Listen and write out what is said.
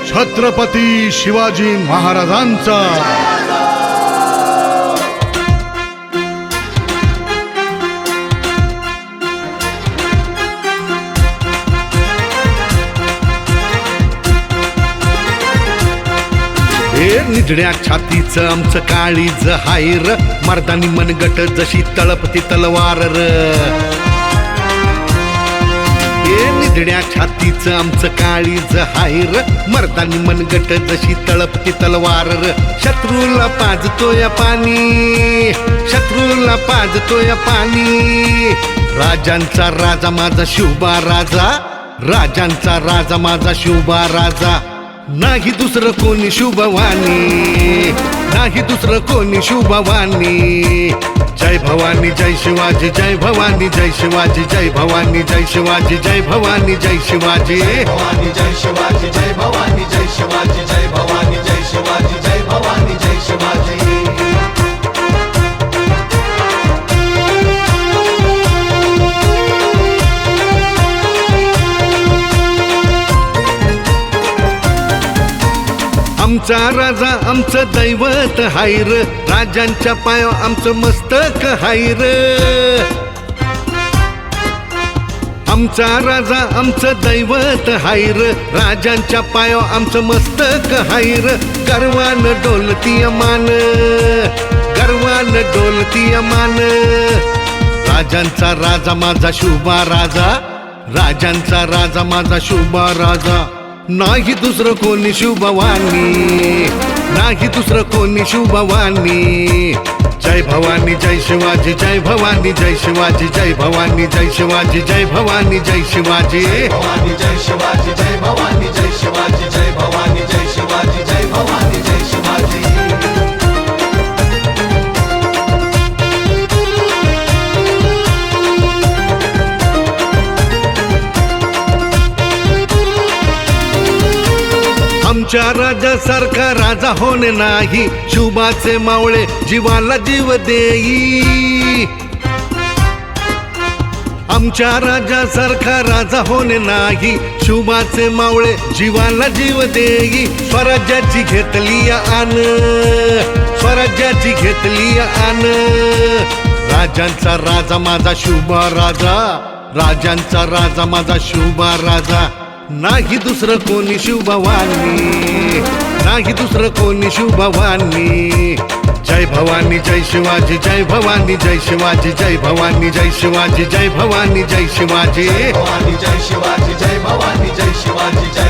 छत्रपती शिवाजी महाराजांचा। निजड्या छातीचं आमचं काळीज हायर, मर्दानी मनगट जशी तळपती तलवार र। निजड्या छातीचं आमचं काळीज हायर, मर्दानी मनगट जशी तळपती तलवार र। शत्रूला पाजतोय पाणी, शत्रूला पाजतोय पाणी। राजांचा राजा माझा शिवबा राजा, राजांचा राजा माझा शिवबा राजा। नाही दुसरं कोणी शुभवानी, नाही दुसरं कोणी शुभवानी। जय भवानी जय शिवाजी, जय भवानी जय शिवाजी, जय भवानी जय शिवाजी, जय भवानी जय शिवाजी। भवानी जय शिवाजी, जय भवानी जय शिवाजी, जय भवानी जय शिवाजी, जय भवानी जय शिवाजी। आमचा राजा आमचं दैवत हायर, राजांच्या पायावर आमचं मस्तक हायर। आमचा राजा आमचं दैवत हायर, राजांच्या पायावर आमचं मस्तक हायर। गर्वान डोलती मान, गर्वान डोलती मान। राजांचा राजा माझा शिवबा राजा, राजांचा राजा माझा शिवबा राजा। नाही दुसरं कोणी शुभवानी, नाही दुसरं कोणी शुभवानी। जय भवानी जय शिवाजी, जय भवानी जय शिवाजी, जय भवानी जय शिवाजी, जय भवानी जय शिवाजी। भवानी जय शिवाजी, जय भवानी जय शिवाजी, जय भवानी जय शिवाजी, जय भवानी जय शिवाजी। आमच्या राजासारखा राजा होणे नाही, शुभाचे मावळे जीवाला जीव देई। आमच्या राजासारखा राजा होणे नाही, शुभाचे मावळे जीवाला जीव देई। स्वराज्याची घेतली आन, स्वराज्याची घेतली आन। राजांचा राजा माझा शुभा राजा, राजांचा राजा माझा शुभा राजा। नाही दुसरं कोणी शुभवानी, नाही दुसरं कोणी शुभवानी। जय भवानी जय शिवाजी, जय भवानी जय शिवाजी, जय भवानी जय शिवाजी, जय भवानी जय शिवाजी। भवानी जय शिवाजी, जय भवानी जय शिवाजी, जय